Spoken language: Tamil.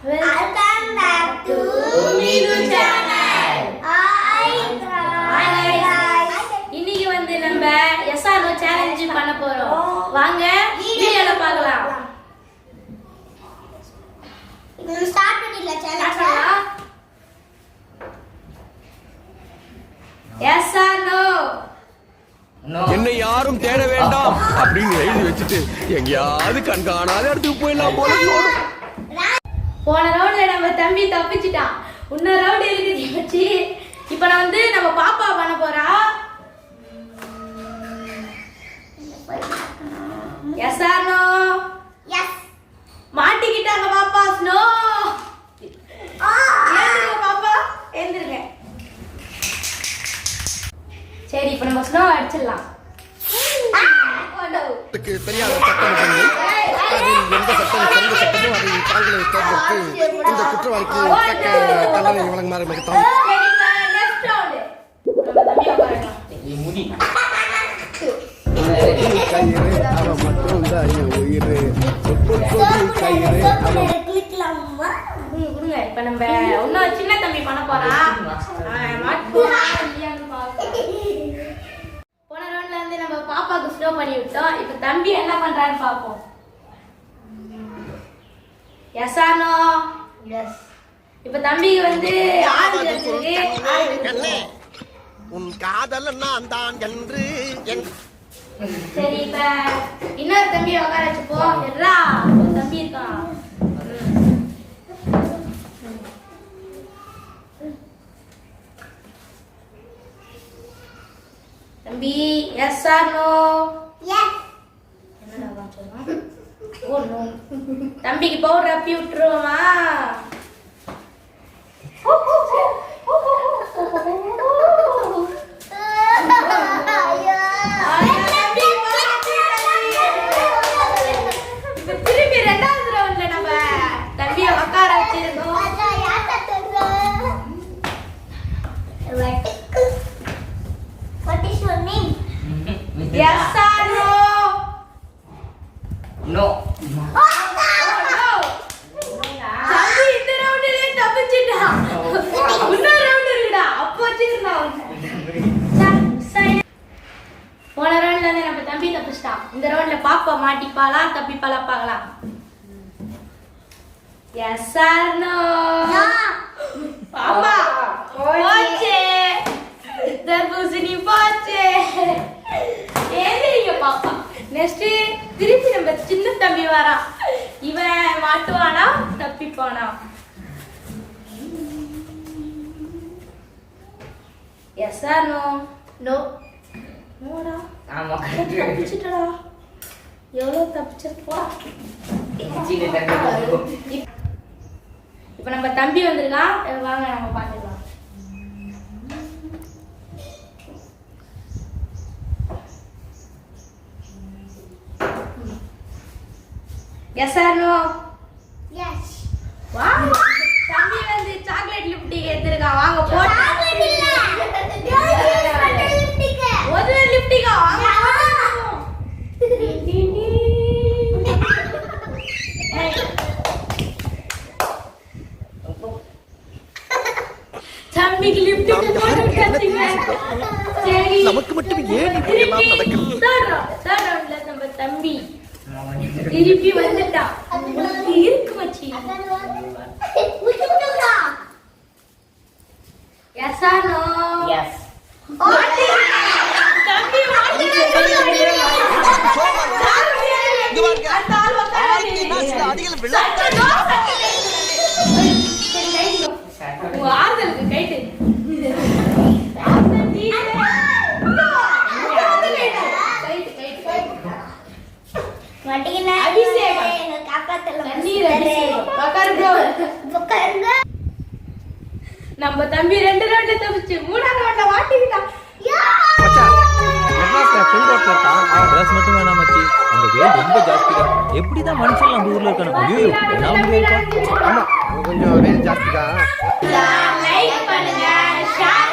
Welcome back to Midu channel. Hi guys. இன்னைக்கு வந்து நம்ம எஸ் ஆர் நோ சேலஞ்ச் பண்ண போறோம். வாங்க வீடியோல பார்க்கலாம். இது ஸ்டார்ட் பண்ணிடலாம் சேலஞ்ச். S or no. என்னை யாரும் தேட வேண்டாம் அப்படின்னு எழுதி வச்சுட்டு எங்கேயாவது கண்காணாத இடத்துக்கு போயிடலாம் போல தோணும். போன ரவுண்ட்ல நம்ம தம்பி தப்பிச்சிட்டான். இன்னொரு ரவுண்ட் இருக்குது வச்சு. இப்போ நான் வந்து நம்ம பாப்பா பண்ண போறா. Yes or no? எஸ். மாட்டிக்கிட்டாங்க பாப்பா. ஸ்னோ. ஏந்திருங்க பாப்பா, ஏந்திருங்க. சரி, இப்போ நம்ம ஸ்னோ அடிச்சிடலாம். தெரியாத சட்டம் எந்த சட்டம் சொந்த சட்டமும் அதை தாங்களை தேர்ந்தெடுத்து இந்த குற்றவாளிக்கு தண்டனை வழங்குமாறு மிகத்தான். இப்ப நம்ம இன்னும் சின்ன தம்பி பண்ண போறான். போன ரவுண்ட்ல இருந்து நம்ம பாப்பாக்கு ஸ்லோ பண்ணி விட்டோம். இப்ப தம்பி என்ன பண்றான்னு பாப்போம். Yes or no? எஸ். இப்ப தம்பிக்கு வந்து ஆடு இருக்கு. உன் காதல் நான் தான் என்று. சரி, இப்ப இன்னொரு தம்பி உட்கார வச்சுப்போ. எல்லா தம்பி இருக்கான். தம்பி எஸ் ஆர் நோ? எஸ். என்னடா வாச்சோமா? Oh no. தம்பிக்கு பவுடர் அப்பி விட்டுருவோமா? திருப்பி ரெண்டாவது ரவுண்ட்ல நம்ம தம்பிய உட்கார வச்சிருக்கோம். What is your name? Yes or no? No. Oh no. தம்பி இந்த ரவுண்டிலே தப்பிச்சிட்டா. இன்னொரு ரவுண்ட் இருக்குடா. அப்போ வச்சிருந்தோம். போன ரவுண்ட்ல இருந்து நம்ம தம்பி தப்பிச்சிட்டான். இந்த ரவுண்ட்ல பாப்பா மாட்டிப்பாளா தப்பிப்பாளா பார்க்கலாம். Yes or no? பாப்பா போச்சே. தர்பூசணி போச்சே. ஏந்திரிங்க பாப்பா. நெக்ஸ்ட் திருப்பி நம்ம சின்ன தம்பி வரா. இவன் மாட்டுவானா தப்பிப்பானா? Yes or no? நோ. நோடா. ஆமா. தப்பிச்சிட்டடா. எவ்வளவு தப்பிச்சிருப்பா. இப்ப நம்ம தம்பி வந்திருக்கான். வாங்க நம்ம பாத்துக்கலாம். Yes or no? Yes. Wow. தம்பி வந்து சாக்லேட் லிப்டிக் எடுத்துருக்கான். வாங்க போடு. சாக்லேட் இல்ல. லிப்டிக். ஒரு லிப்டிக்கா? வாங்க. தம்பிக்கு லிப்டிக் போட்டு கட்டிங்க. சரி. நமக்கு மட்டும் ஏன் இப்படி எல்லாம் நடக்குது? தேர்ட் ரவுண்ட்ல நம்ம தம்பி திருப்பி வந்துட்டா. இருக்கு மச்சி. Yes or no? எஸ். தம்பி ஆறுதலுக்கு கைட்டு. நம்ம தம்பி ரெண்டு ரவுண்ட் தப்பிச்சு மூணாவது ரவுண்ட மாட்டிக்கிட்டான். ட்ரெஸ் மட்டும் வேணாம் மச்சி, அந்த வேல் ரொம்ப ஜாஸ்தி தான். எப்படிதான் மனுஷன் அந்த ஊர்ல இருக்கானு? ஐயோ ஆமா, கொஞ்சம் வேல் ஜாஸ்தி தான். லைக் பண்ணுங்க, ஷேர்